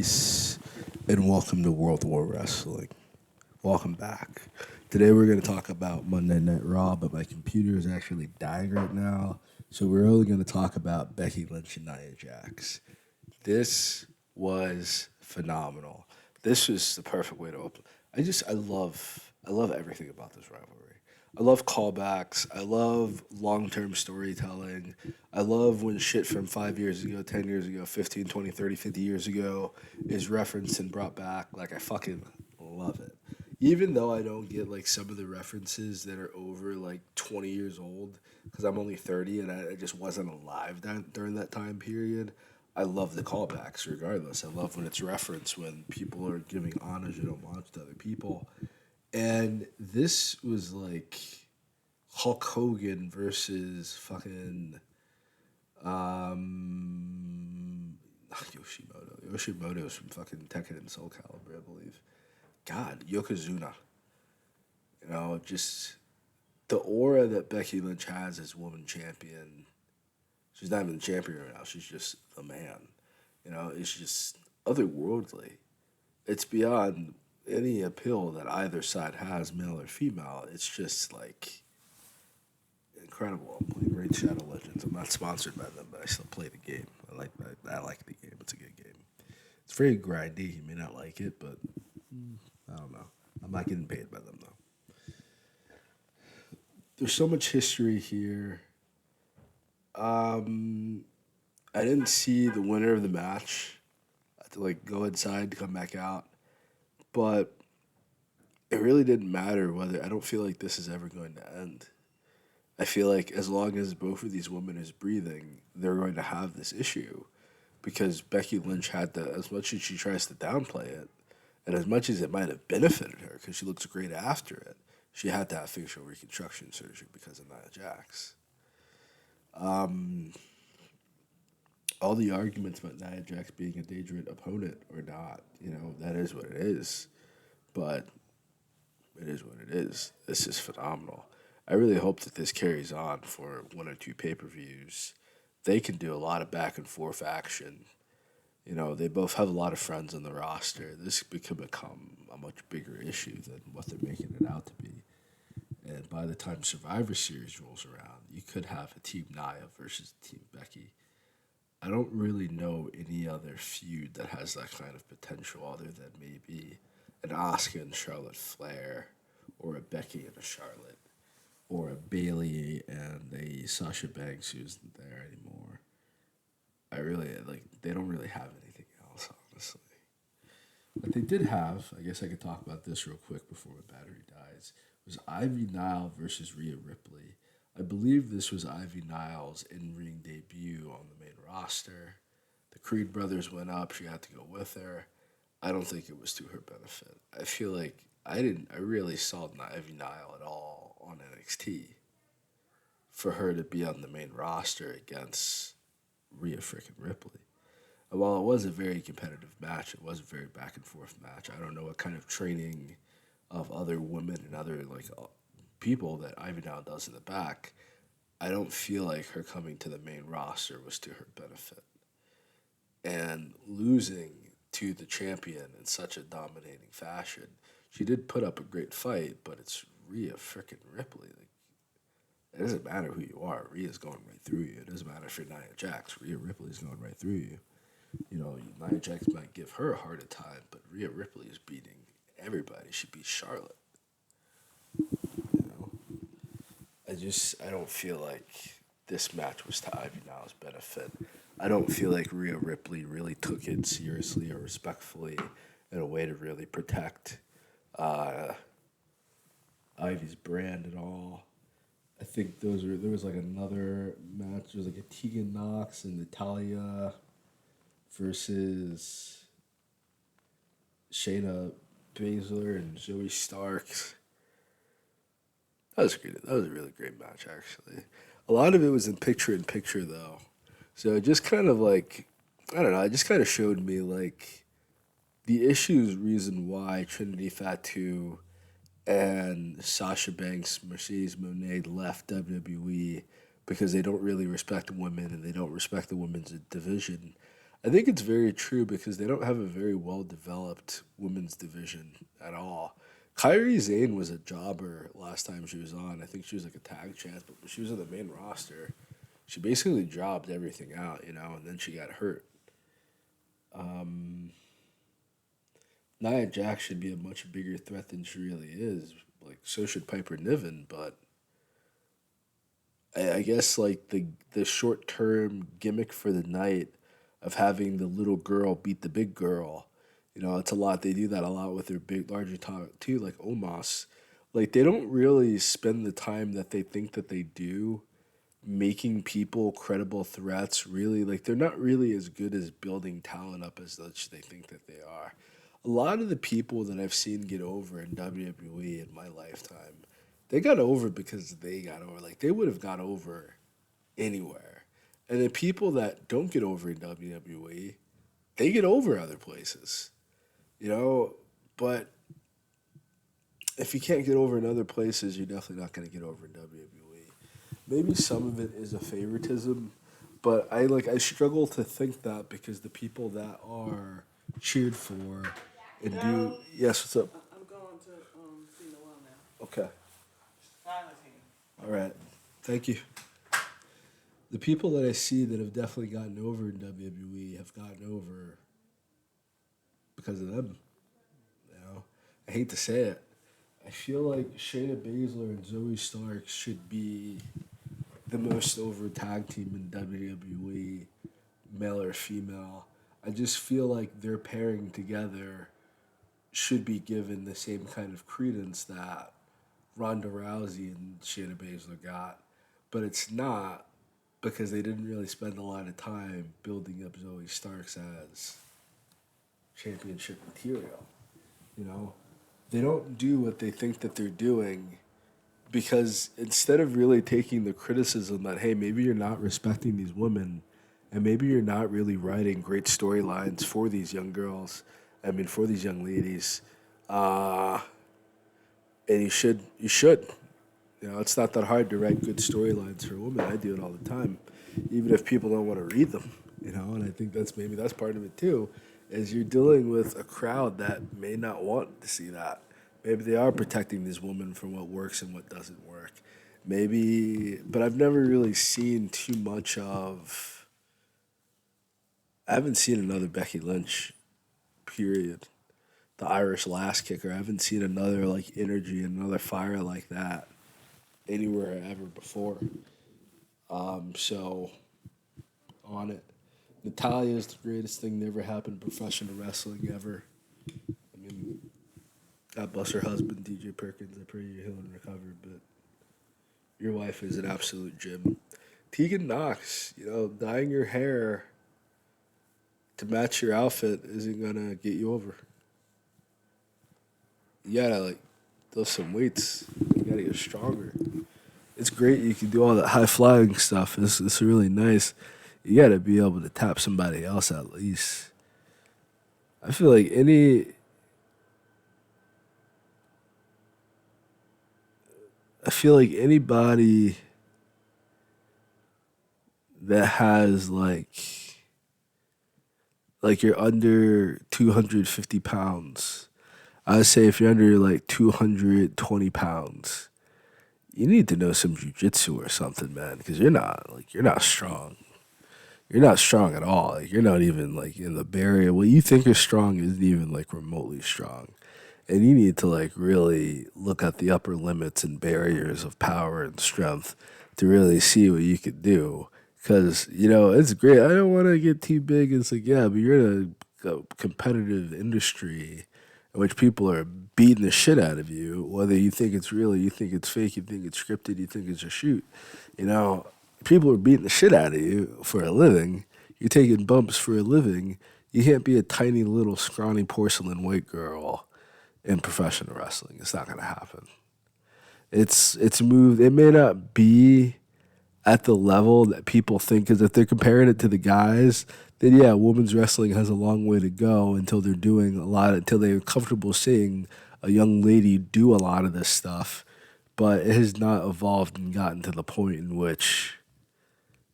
Peace and welcome to World War Wrestling. Welcome back. Today we're going to talk about Monday Night Raw, but my computer is actually dying right now. So we're only going to talk about Becky Lynch and Nia Jax. This was phenomenal. This was the perfect way to open. I love everything about this rivalry. I love callbacks. I love long-term storytelling. I love when shit from 5 years ago, 10 years ago, 15, 20, 30, 50 years ago is referenced and brought back. Like, I fucking love it. Even though I don't get, like, some of the references that are over, like, 20 years old, because I'm only 30 and I just wasn't alive during that time period, I love the callbacks regardless. I love when it's referenced, when people are giving homage and homage to other people. And this was like Hulk Hogan versus fucking Yoshimoto. Yoshimoto's from fucking Tekken and Soul Calibur, I believe. God, Yokozuna. Just the aura that Becky Lynch has as woman champion. She's not even the champion right now. She's just the man. It's just otherworldly. It's beyond any appeal that either side has, male or female. It's just like incredible. I'm playing Raid Shadow Legends. I'm not sponsored by them, but I still play the game. I like the game. It's a good game. It's very grindy. You may not like it, but I don't know. I'm not getting paid by them though. There's so much history here. Um, I didn't see the winner of the match. I had to like go inside to come back out, but it really didn't matter whether. I don't feel like this is ever going to end. I feel like as long as both of these women is breathing, they're going to have this issue because Becky Lynch had to, as much as she tries to downplay it, and as much as it might have benefited her because she looks great after it, she had to have facial reconstruction surgery because of Nia Jax. All the arguments about Nia Jax being a dangerous opponent or not, that is what it is. But it is what it is. This is phenomenal. I really hope that this carries on for one or two pay per views. They can do a lot of back and forth action. They both have a lot of friends on the roster. This could become a much bigger issue than what they're making it out to be. And by the time Survivor Series rolls around, you could have a Team Nia versus Team Becky. I don't really know any other feud that has that kind of potential other than maybe an Asuka and Charlotte Flair, or a Becky and a Charlotte, or a Bailey and a Sasha Banks who isn't there anymore. I really like. They don't really have anything else, honestly. What they did have, I guess I could talk about this real quick before my battery dies, was Ivy Nile versus Rhea Ripley. I believe this was Ivy Nile's in-ring debut on the main roster. The Creed brothers went up. She had to go with her. I don't think it was to her benefit. I feel like I really saw Ivy Nile at all on NXT for her to be on the main roster against Rhea freaking Ripley. And while it was a very competitive match, it was a very back and forth match. I don't know what kind of training of other women and other people that Ivy Nile does in the back. I don't feel like her coming to the main roster was to her benefit. And losing to the champion in such a dominating fashion, she did put up a great fight, but it's Rhea freaking Ripley. Like, it doesn't matter who you are. Rhea's going right through you. It doesn't matter if you're Nia Jax. Rhea Ripley's going right through you. Nia Jax might give her a harder time, but Rhea Ripley is beating everybody. She beat Charlotte. You know, I don't feel like this match was to Ivy Nile's benefit. I don't feel like Rhea Ripley really took it seriously or respectfully in a way to really protect uh, Ivy's brand at all. I think there was like another match. There was like a Tegan Knox and Natalia versus Shayna Baszler and Zoe Starks. That was great. That was a really great match, actually. A lot of it was in picture though, so it just kind of like, I don't know. It just kind of showed me like the issues, reason why Trinity Fatu and Sasha Banks, Mercedes Moné left WWE because they don't really respect women and they don't respect the women's division. I think it's very true because they don't have a very well developed women's division at all. Kyrie Zane was a jobber last time she was on. I think she was like a tag champ, but when she was on the main roster, she basically jobbed everything out, and then she got hurt. Um, Nia Jax should be a much bigger threat than she really is. Like so should Piper Niven, but I guess like the short term gimmick for the night of having the little girl beat the big girl, it's a lot. They do that a lot with their big larger talent too, like Omos. Like they don't really spend the time that they think that they do making people credible threats. Really, like they're not really as good as building talent up as much they think that they are. A lot of the people that I've seen get over in WWE in my lifetime, they got over because they got over. Like they would have got over anywhere. And the people that don't get over in WWE, they get over other places, you know. But if you can't get over in other places, you're definitely not going to get over in WWE. Maybe some of it is a favoritism, but I struggle to think that because the people that are cheered for and do yes, what's up? I'm going to see Noel now. Okay, Silence here. all right, thank you. The people that I see that have definitely gotten over in WWE have gotten over because of them. I hate to say it. I feel like Shayna Baszler and Zoe Stark should be the most over tag team in WWE, male or female. I just feel like their pairing together should be given the same kind of credence that Ronda Rousey and Shayna Baszler got, but it's not because they didn't really spend a lot of time building up Zoe Starks as championship material. You know, they don't do what they think that they're doing because instead of really taking the criticism that hey maybe you're not respecting these women and maybe you're not really writing great storylines for these young girls, I mean for these young ladies, uh, and you should. It's not that hard to write good storylines for women. I do it all the time, even if people don't want to read them. And I think that's part of it too, is you're dealing with a crowd that may not want to see that. Maybe they are protecting these women from what works and what doesn't work. Maybe, but I've never really seen too much of. I haven't seen another Becky Lynch. Period. The Irish last kicker. I haven't seen another like energy and another fire like that anywhere ever before. So on it. Natalia is the greatest thing that ever happened in professional wrestling ever. I mean, God bless her husband, DJ Perkins. I pray you heal and recover, but your wife is an absolute gem. Tegan Knox, dyeing your hair to match your outfit isn't gonna get you over. You gotta like lift some weights. You gotta get stronger. It's great you can do all that high flying stuff. It's really nice. You gotta be able to tap somebody else at least. I feel like any I feel like anybody that has like you're under 250 pounds. I would say if you're under like 220 pounds, you need to know some jujitsu or something, man, because you're not strong. You're not strong at all. Like you're not even like in the barrier. What you think is strong isn't even like remotely strong. And you need to like really look at the upper limits and barriers of power and strength to really see what you could do. Because it's great. I don't want to get too big. It's like yeah, but you're in a competitive industry in which people are beating the shit out of you. Whether you think it's real, you think it's fake, you think it's scripted, you think it's a shoot. You know, people are beating the shit out of you for a living. You're taking bumps for a living. You can't be a tiny little scrawny porcelain white girl in professional wrestling. It's not gonna happen. It's moved. It may not be at the level that people think, because if they're comparing it to the guys, then yeah, women's wrestling has a long way to go until they're doing a lot, until they're comfortable seeing a young lady do a lot of this stuff. But it has not evolved and gotten to the point in which,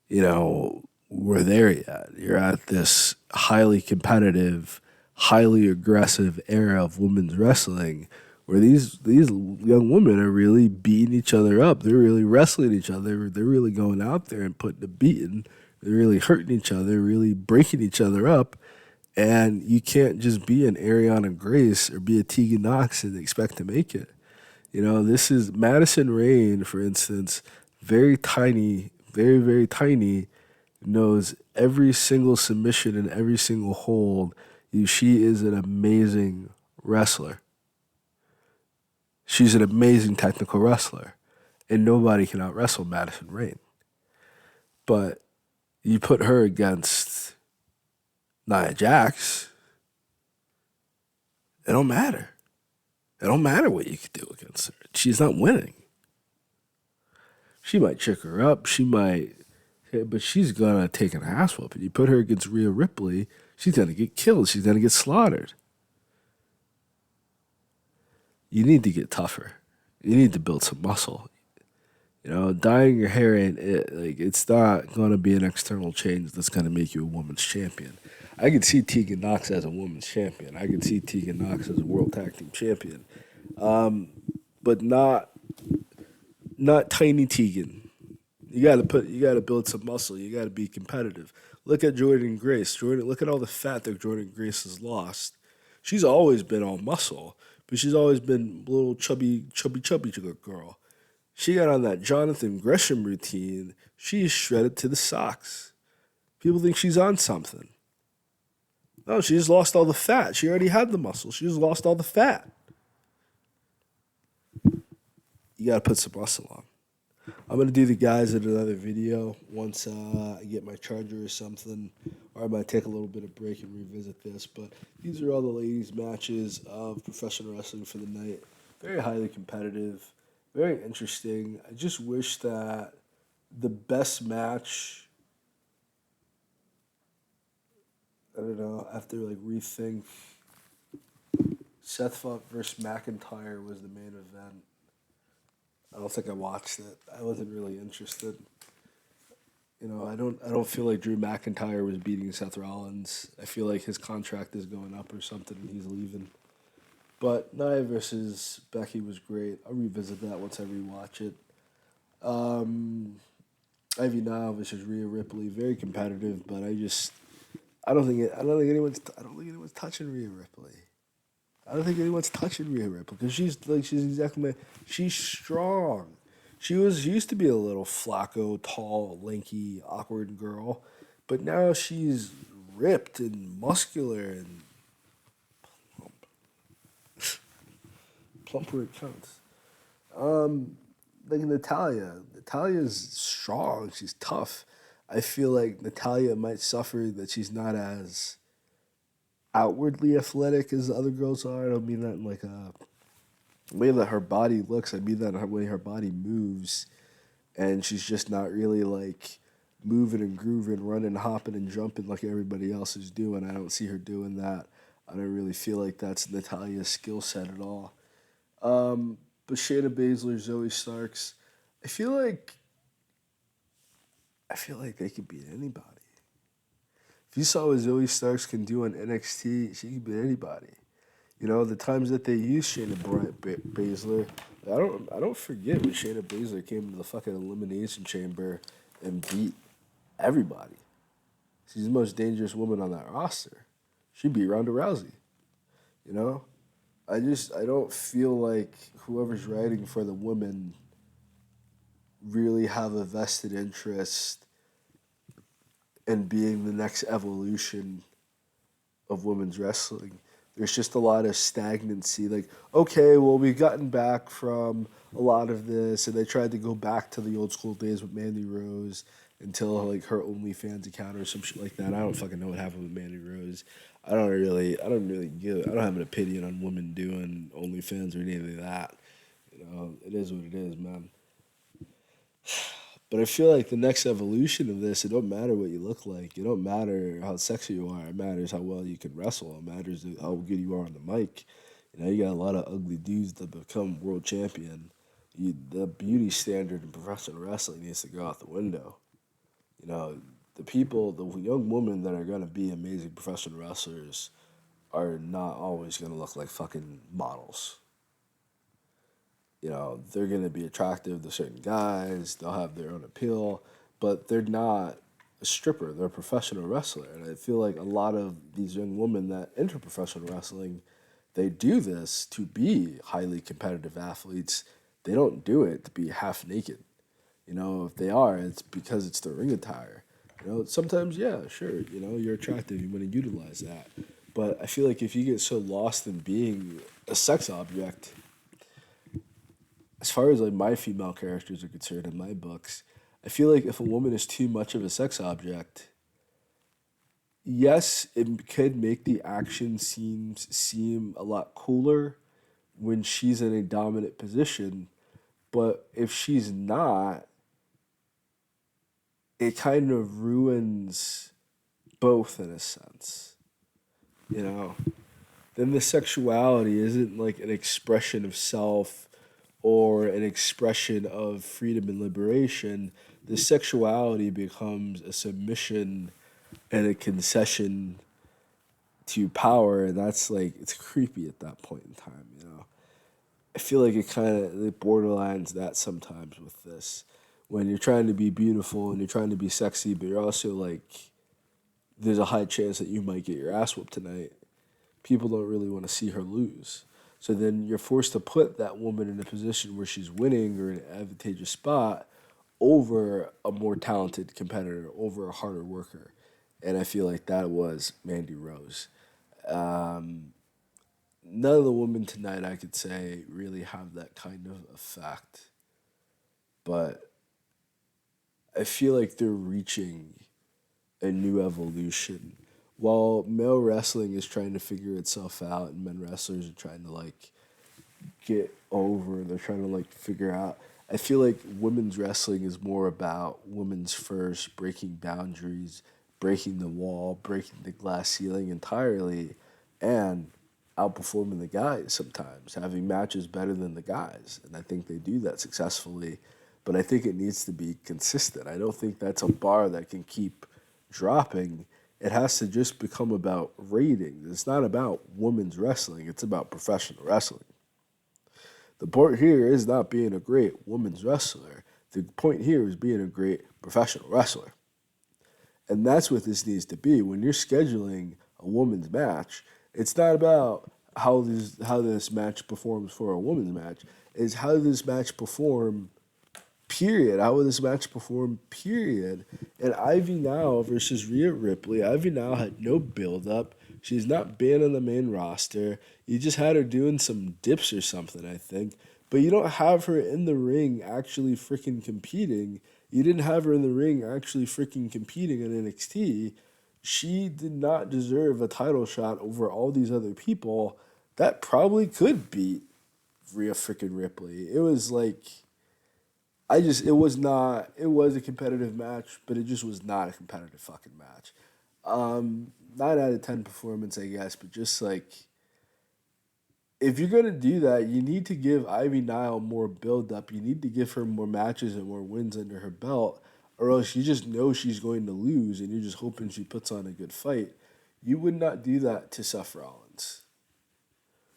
you know, we're there yet. You're at this highly competitive, highly aggressive era of women's wrestling where these young women are really beating each other up. They're really wrestling each other. They're really going out there and putting a beating. They're really hurting each other, really breaking each other up. And you can't just be an Ariana Grace or be a Tegan Knox and expect to make it. You know, this is Madison Rain, for instance, very tiny, very, very tiny, knows every single submission and every single hold. She is an amazing wrestler. She's an amazing technical wrestler. And nobody can out wrestle Madison Rain. But you put her against Nia Jax, it don't matter. It don't matter what you could do against her. She's not winning. She might trick her up. She might, but she's gonna take an ass whooping. You put her against Rhea Ripley, she's gonna get killed. She's gonna get slaughtered. You need to get tougher. You need to build some muscle. You know, dyeing your hair ain't it. Like it's not gonna be an external change that's gonna make you a woman's champion. I could see Tegan Knox as a woman's champion. I could see Tegan Knox as a world tag team champion, but not tiny Tegan. You gotta build some muscle. You gotta be competitive. Look at Jordan Grace. Look at all the fat that Jordan Grace has lost. She's always been all muscle, but she's always been a little chubby girl. She got on that Jonathan Gresham routine. She is shredded to the socks. People think she's on something. No, she just lost all the fat. She already had the muscle. She just lost all the fat. You gotta put some muscle on. I'm gonna do the guys in another video once I get my charger or something, or I might take a little bit of break and revisit this. But these are all the ladies' matches of professional wrestling for the night. Very highly competitive, very interesting. I just wish that the best match. I don't know. I have to like rethink. Seth versus McIntyre was the main event. I don't think I watched it. I wasn't really interested. You know, I don't feel like Drew McIntyre was beating Seth Rollins. I feel like his contract is going up or something and he's leaving. But Nia versus Becky was great. I'll revisit that once I rewatch it. Um, Ivy Nile versus Rhea Ripley, very competitive, but I don't think anyone's touching Rhea Ripley. I don't think anyone's touching Rhea Ripley because she's exactly she's strong. She used to be a little flacco, tall, lanky, awkward girl, but now she's ripped and muscular and plump where it counts. Like Natalia's strong. She's tough. I feel like Natalia might suffer that she's not as outwardly athletic as the other girls are. I don't mean that in like a way that her body looks. I mean that in the way her body moves, and she's just not really like moving and grooving, running, hopping, and jumping like everybody else is doing. I don't see her doing that. I don't really feel like that's Natalia's skill set at all. But Shayna Baszler, Zoe Starks, I feel like I feel like they could beat anybody. If you saw what Zoe Starks can do on NXT, she can beat anybody. You know, the times that they use Shayna Baszler, I don't forget when Shayna Baszler came to the fucking elimination chamber and beat everybody. She's the most dangerous woman on that roster. She beat Ronda Rousey. You know, I don't feel like whoever's writing for the women really have a vested interest in being the next evolution of women's wrestling. There's just a lot of stagnancy. Like, okay, well, we've gotten back from a lot of this, and they tried to go back to the old school days with Mandy Rose until like her OnlyFans account or some shit like that. I don't fucking know what happened with Mandy Rose. I don't have an opinion on women doing OnlyFans or anything like that. You know, it is what it is, man. But I feel like the next evolution of this, it don't matter what you look like. It don't matter how sexy you are. It matters how well you can wrestle. It matters how good you are on the mic. You know, you got a lot of ugly dudes that become world champion. The beauty standard in professional wrestling needs to go out the window. You know, the young women that are gonna be amazing professional wrestlers are not always gonna look like fucking models. You know, they're going to be attractive to certain guys, they'll have their own appeal, but they're not a stripper, they're a professional wrestler. And I feel like a lot of these young women that enter professional wrestling, they do this to be highly competitive athletes. They don't do it to be half naked. You know, if they are, it's because it's the ring attire. You know, sometimes, yeah, sure, you know, you're attractive, you want to utilize that. But I feel like if you get so lost in being a sex object, as far as like my female characters are concerned in my books, I feel like if a woman is too much of a sex object, yes, it could make the action scenes seem a lot cooler when she's in a dominant position, but if she's not, it kind of ruins both in a sense. You know, then the sexuality isn't like an expression of self or an expression of freedom and liberation. The sexuality becomes a submission and a concession to power, and that's like it's creepy at that point in time. You know, I feel like it borderlines that sometimes with this when you're trying to be beautiful and you're trying to be sexy, but you're also like there's a high chance that you might get your ass whooped tonight. People don't really want to see her lose. So then you're forced to put that woman in a position where she's winning or in an advantageous spot over a more talented competitor, over a harder worker. And I feel like that was Mandy Rose. Um, None of the women tonight, I could say, really have that kind of effect. But I feel like they're reaching a new evolution. While male wrestling is trying to figure itself out and men wrestlers are trying to like get over, they're trying to like figure out. I feel like women's wrestling is more about women's first, breaking boundaries, breaking the wall, breaking the glass ceiling entirely, and outperforming the guys sometimes, having matches better than the guys. And I think they do that successfully. But I think it needs to be consistent. I don't think that's a bar that can keep dropping. It has to just become about ratings. It's not about women's wrestling, it's about professional wrestling. The point here is not being a great women's wrestler. The point here is being a great professional wrestler. And that's what this needs to be. When you're scheduling a women's match, it's not about how this match performs for a women's match. It's how does this match perform period. How will this match perform? Period. And Ivy Now versus Rhea Ripley. Ivy Now had no build up. She's not been on the main roster. You just had her doing some dips or something, I think. But you don't have her in the ring actually freaking competing. You didn't have her in the ring actually freaking competing in NXT. She did not deserve a title shot over all these other people that probably could beat Rhea freaking Ripley. It was like it was not, it was a competitive match, but it just was not a competitive fucking match. 9 out of 10 performance, I guess, but just like, if you're gonna do that, you need to give Ivy Nile more build up. You need to give her more matches and more wins under her belt, or else you just know she's going to lose and you're just hoping she puts on a good fight. You would not do that to Seth Rollins.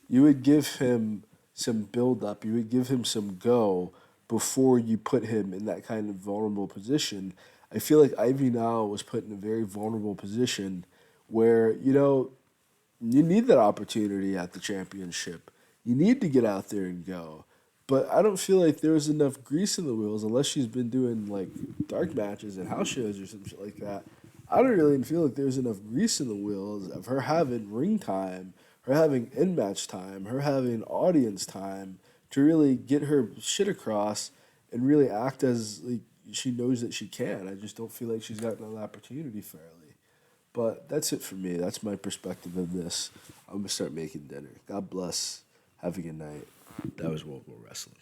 You would give him some build up. You would give him some go before you put him in that kind of vulnerable position. I feel like Ivy now was put in a very vulnerable position where, you know, you need that opportunity at the championship. You need to get out there and go. But I don't feel like there was enough grease in the wheels unless she's been doing like dark matches and house shows or some shit like that. I don't really feel like there's enough grease in the wheels of her having ring time, her having in match time, her having audience time to really get her shit across and really act as like she knows that she can. I just don't feel like she's gotten that opportunity fairly. But that's it for me. That's my perspective of this. I'm gonna start making dinner. God bless. Have a good night. That was World War Wrestling.